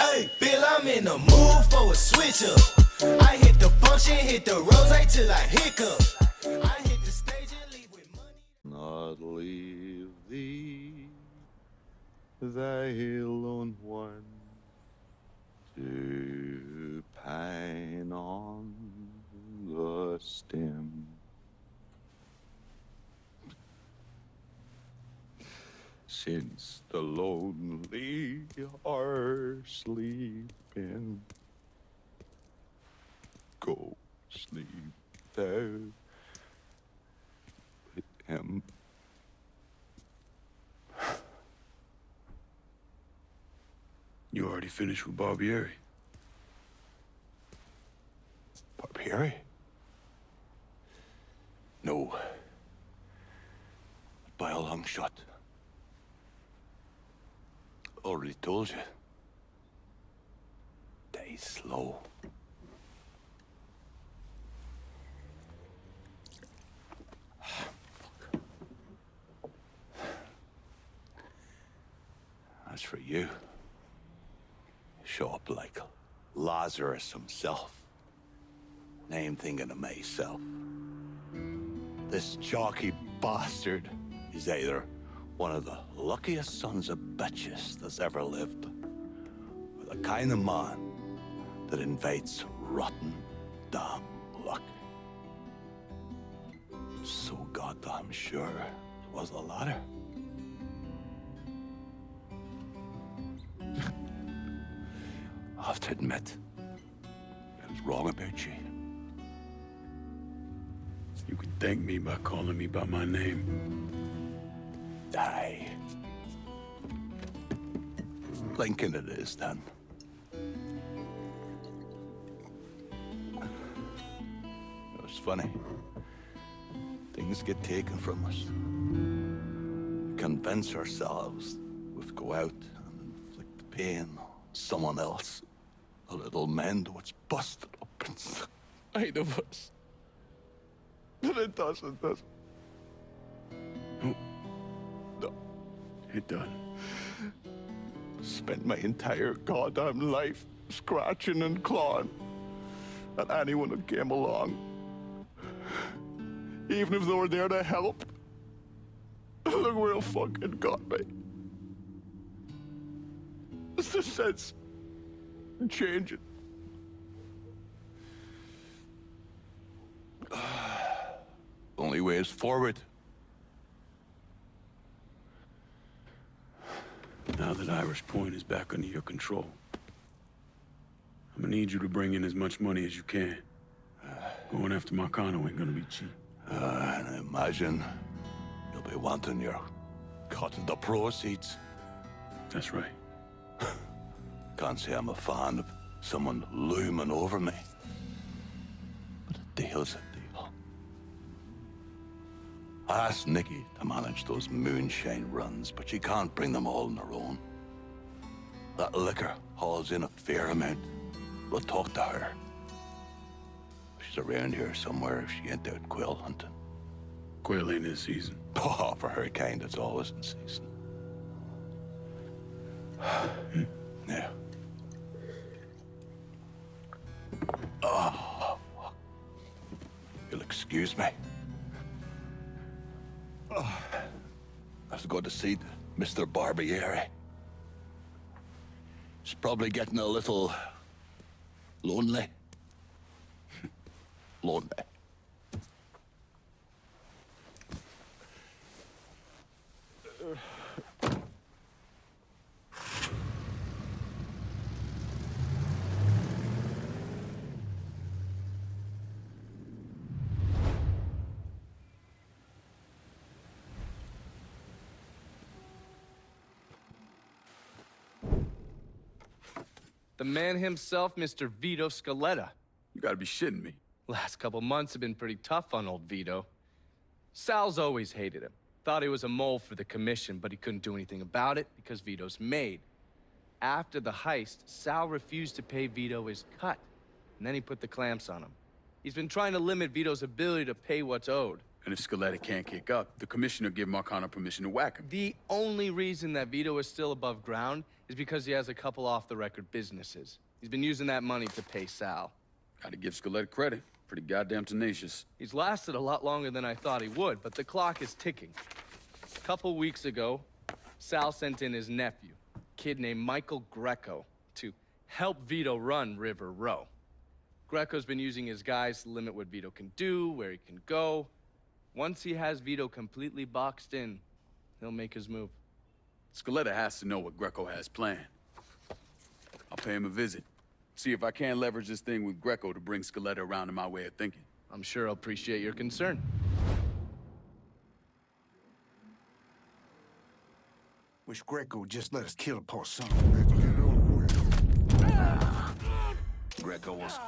Hey, feel I'm in the mood for a switch up. I hit the function, hit the rose till I hiccup. I hit the stage and leave with money. Not leave thee, thy lone one, to pine on the stem. Since the lonely are sleeping, go sleep thou with him. You already finished with Barbieri? Barbieri? No. By a long shot. Already told you. Die slow. As for you, show up like Lazarus himself. Name thinking of myself. This jockey bastard is either one of the luckiest sons of bitches that's ever lived, or the kind of man that invites rotten damn luck. So goddamn sure it was the latter. I have to admit, I was wrong about you. You can thank me by calling me by my name. Die. Lincoln it is, then. It's funny. Things get taken from us. We convince ourselves we go out and inflict the pain on someone else. A little mend what's busted up inside of us. But it doesn't. No. It done. Spent my entire goddamn life scratching and clawing at anyone who came along. Even if they were there to help. Look where it fucking got me. It's the sense changing. Only way is forward. Now that Irish Point is back under your control, I'm gonna need you to bring in as much money as you can. Going after Marcano ain't gonna be cheap. And I imagine you'll be wanting your cut of the proceeds. That's right. Can't say I'm a fan of someone looming over me. But a deal's a deal. I asked Nikki to manage those moonshine runs, but she can't bring them all on her own. That liquor hauls in a fair amount. We'll talk to her. She's around here somewhere if she ain't out quail hunting. Quail ain't in season. Oh, for her kind, it's always in season. Now. Oh. You'll excuse me. Oh. I have to go to see Mr. Barbieri. He's probably getting a little lonely. Lonely. The man himself, Mr. Vito Scaletta. You gotta be shitting me. Last couple months have been pretty tough on old Vito. Sal's always hated him. Thought he was a mole for the commission, but he couldn't do anything about it because Vito's made. After the heist, Sal refused to pay Vito his cut, and then he put the clamps on him. He's been trying to limit Vito's ability to pay what's owed. And if Scaletta can't kick up, the commissioner give Marcano permission to whack him. The only reason that Vito is still above ground is because he has a couple off-the-record businesses. He's been using that money to pay Sal. Gotta give Scaletta credit. Pretty goddamn tenacious. He's lasted a lot longer than I thought he would, but the clock is ticking. A couple weeks ago, Sal sent in his nephew, a kid named Michael Greco, to help Vito run River Row. Greco's been using his guys to limit what Vito can do, where he can go. Once he has Vito completely boxed in, he'll make his move. Scaletta has to know what Greco has planned. I'll pay him a visit. See if I can leverage this thing with Greco to bring Scaletta around to my way of thinking. I'm sure he'll appreciate your concern. Wish Greco would just let us kill a poor son. Greco was...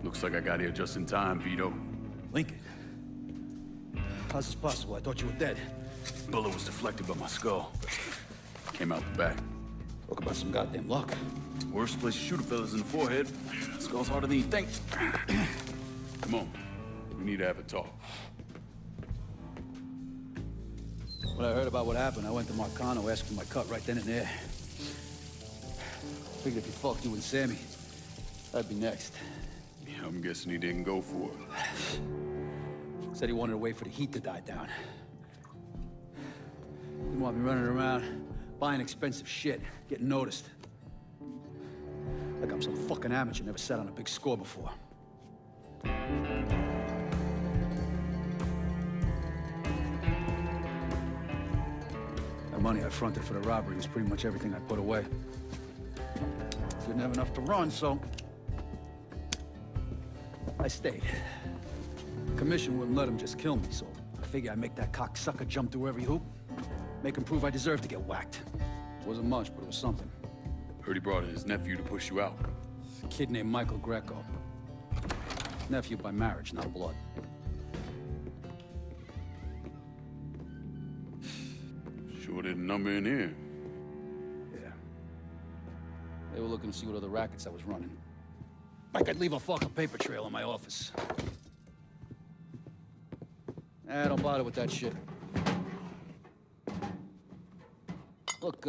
Looks like I got here just in time, Vito. Lincoln. How's this possible? I thought you were dead. Bullet was deflected by my skull. Came out the back. Talk about some goddamn luck. Worst place to shoot a fella's in the forehead. Skull's harder than you think. Come on. We need to have a talk. When I heard about what happened, I went to Marcano, asked for my cut right then and there. Figured if he fucked you and Sammy, I'd be next. Yeah, I'm guessing he didn't go for it. Said he wanted to wait for the heat to die down. Didn't want me running around, buying expensive shit, getting noticed. Like I'm some fucking amateur, never sat on a big score before. That money I fronted for the robbery was pretty much everything I put away. Didn't have enough to run, so I stayed. The commission wouldn't let him just kill me, so I figured I'd make that cocksucker jump through every hoop. Make him prove I deserve to get whacked. It wasn't much, but it was something. Heard he brought in his nephew to push you out. A kid named Michael Greco. Nephew by marriage, not blood. Sure didn't number in here. Yeah. They were looking to see what other rackets I was running. Like I'd leave a fucking paper trail in my office. Don't bother with that shit. Look,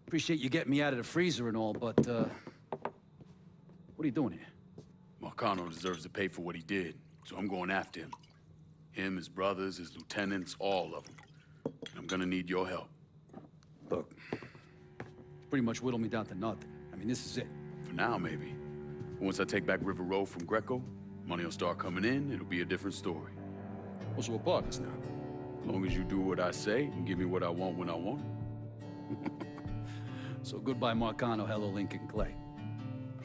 appreciate you getting me out of the freezer and all, but, what are you doing here? Marcano deserves to pay for what he did, so I'm going after him. Him, his brothers, his lieutenants, all of them. And I'm gonna need your help. Look, pretty much whittled me down to nothing. I mean, this is it. For now, maybe. Once I take back River Row from Greco, money will start coming in, it'll be a different story. So we're partners now. As long as you do what I say and give me what I want when I want it. So goodbye, Marcano, hello, Lincoln Clay.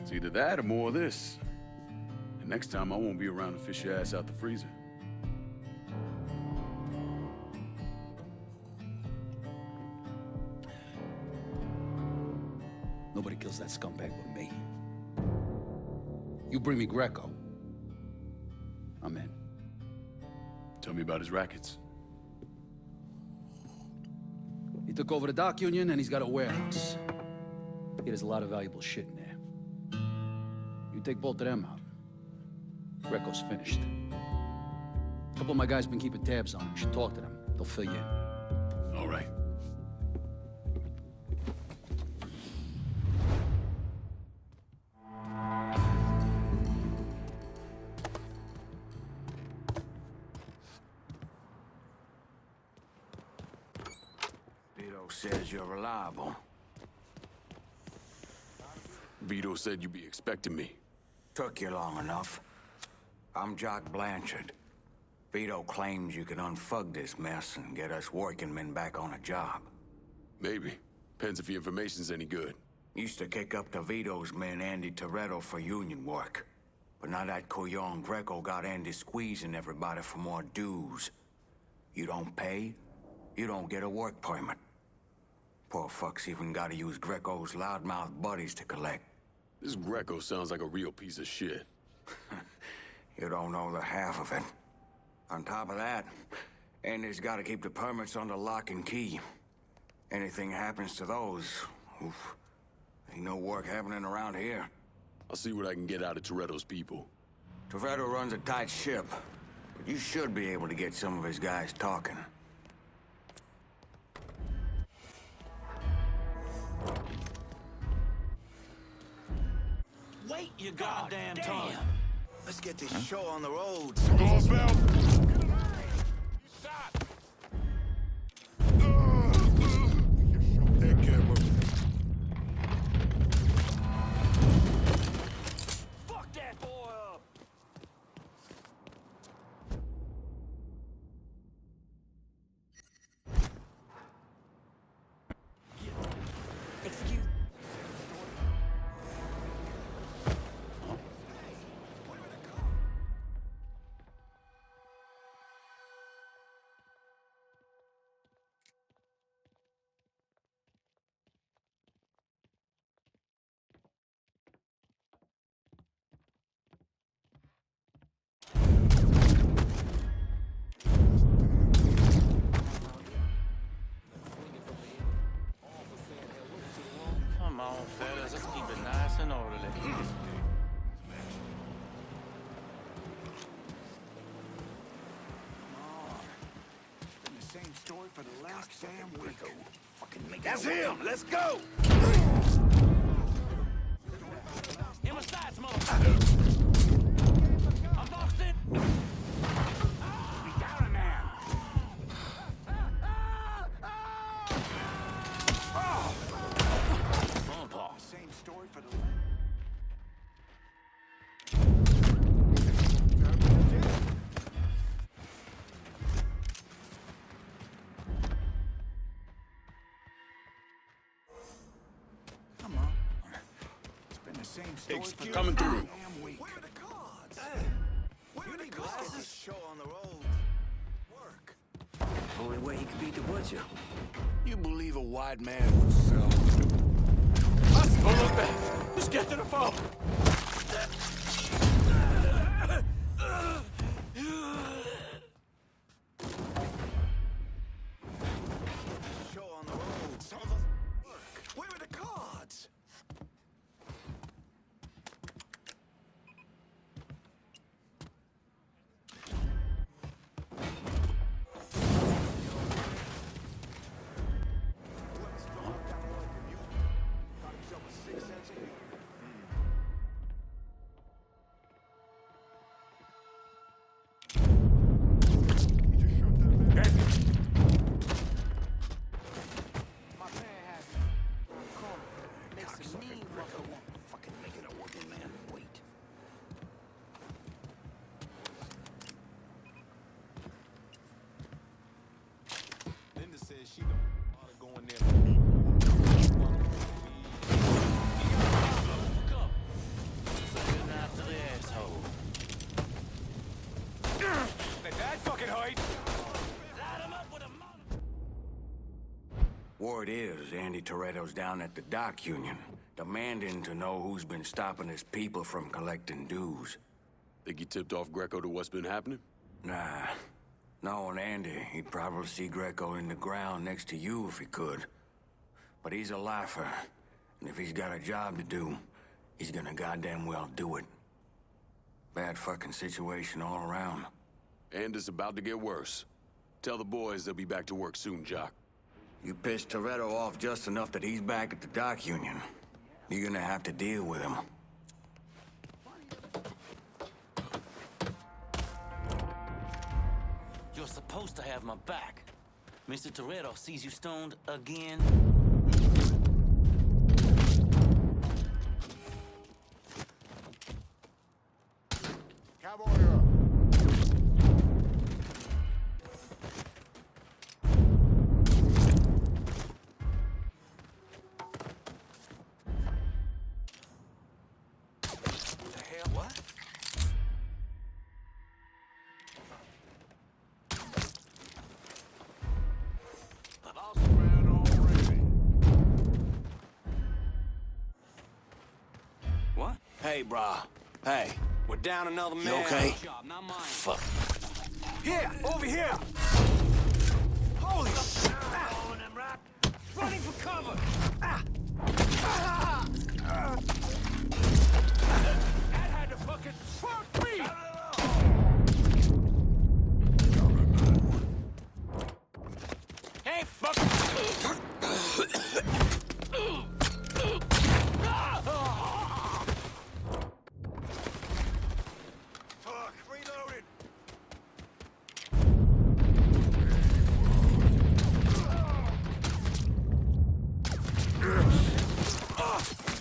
It's either that or more of this. And next time, I won't be around to fish your ass out the freezer. Nobody kills that scumbag but me. You bring me Greco, I'm in. Tell me about his rackets. He took over the dock union and he's got a warehouse. There's a lot of valuable shit in there. You take both of them out, Greco's finished. A couple of my guys been keeping tabs on him. You should talk to them. They'll fill you in. All right. Veto says you're reliable. Veto said you'd be expecting me. Took you long enough. I'm Jock Blanchard. Veto claims you can unfug this mess and get us working men back on a job. Maybe. Depends if the information's any good. Used to kick up to Vito's men Andy Toretto for union work. But now that Couillon Greco got Andy squeezing everybody for more dues. You don't pay, you don't get a work permit. Poor fuck's even gotta use Greco's loudmouth buddies to collect. This Greco sounds like a real piece of shit. You don't know the half of it. On top of that, Andy's gotta keep the permits under lock and key. Anything happens to those, oof, ain't no work happening around here. I'll see what I can get out of Toretto's people. Toretto runs a tight ship, but you should be able to get some of his guys talking. Wait your goddamn tongue. Let's get this show on the road. Fuck that boy up. Excuse. Come on, fellas, let's keep it nice and orderly. Been the same story for the last damn week. That's him. Let's go. In my sights, motherfucker! I'm boxed in! We got him now. Phone call. Same story for the Come on. It's been the same story for the Coming through. damn week. Where are the cards? Where are the cards? Let's get this show on the road. Work. Only way he could beat the butcher. You believe a white man would sell? Don't look back! Just get to the phone! Show on the road. Some of us work. Where are the cards? Word is, Andy Toretto's down at the dock union, demanding to know who's been stopping his people from collecting dues. Think he tipped off Greco to what's been happening? Nah. Knowing Andy, he'd probably see Greco in the ground next to you if he could. But he's a lifer, and if he's got a job to do, he's gonna goddamn well do it. Bad fucking situation all around. And it's about to get worse. Tell the boys they'll be back to work soon, Jock. You pissed Toretto off just enough that he's back at the dock union. You're gonna have to deal with him. You're supposed to have my back. Mr. Toretto sees you stoned again. Hey, brah. Hey, we're down another man. You okay? Not mine. Fuck. Here, over here. Holy shit! Running for cover! That had to fucking fuck me! Hey, fuck! Fuck, reloaded!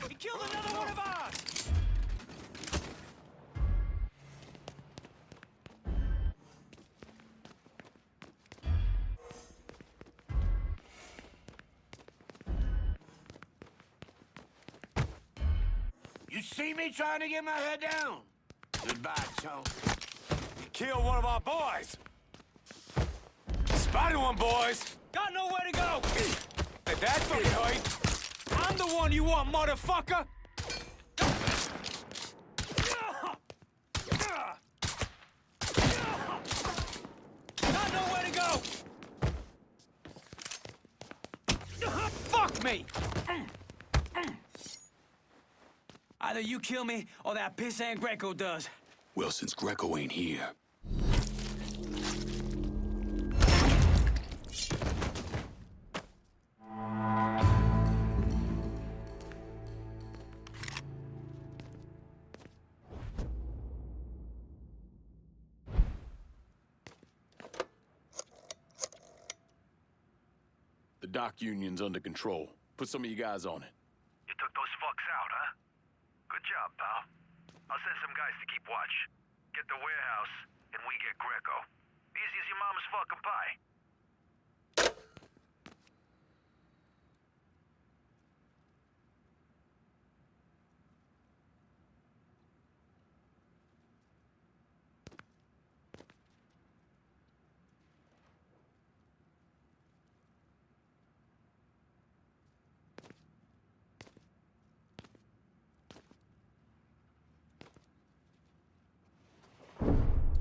He killed another one of ours! You see me trying to get my head down? Goodbye, chum. You killed one of our boys! Spotted one, boys! Got nowhere to go! If that's what you hurt, I'm the one you want, motherfucker! Got nowhere to go! Fuck me! Either you kill me, or that pissant Greco does. Well, since Greco ain't here, the dock union's under control. Put some of you guys on it. You took those fucks out, huh? Good job, pal. I'll send some guys to keep watch. Get the warehouse, and we get Greco. Easy as your mama's fucking pie.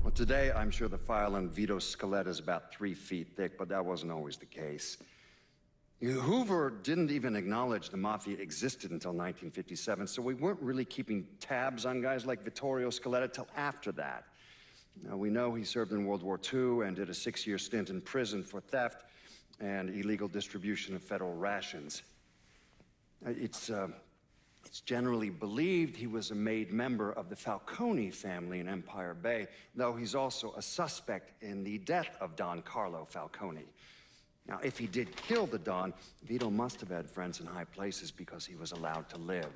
Well, today, I'm sure the file on Vito's skeleton is about 3 feet thick, but that wasn't always the case. Hoover didn't even acknowledge the Mafia existed until 1957, so we weren't really keeping tabs on guys like Vittorio Scaletta till after that. Now, we know he served in World War II and did a 6-year stint in prison for theft and illegal distribution of federal rations. It's generally believed he was a made member of the Falcone family in Empire Bay, though he's also a suspect in the death of Don Carlo Falcone. Now, if he did kill the Don, Vito must have had friends in high places because he was allowed to live.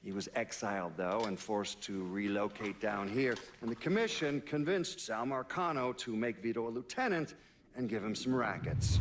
He was exiled, though, and forced to relocate down here, and the commission convinced Sal Marcano to make Vito a lieutenant and give him some rackets.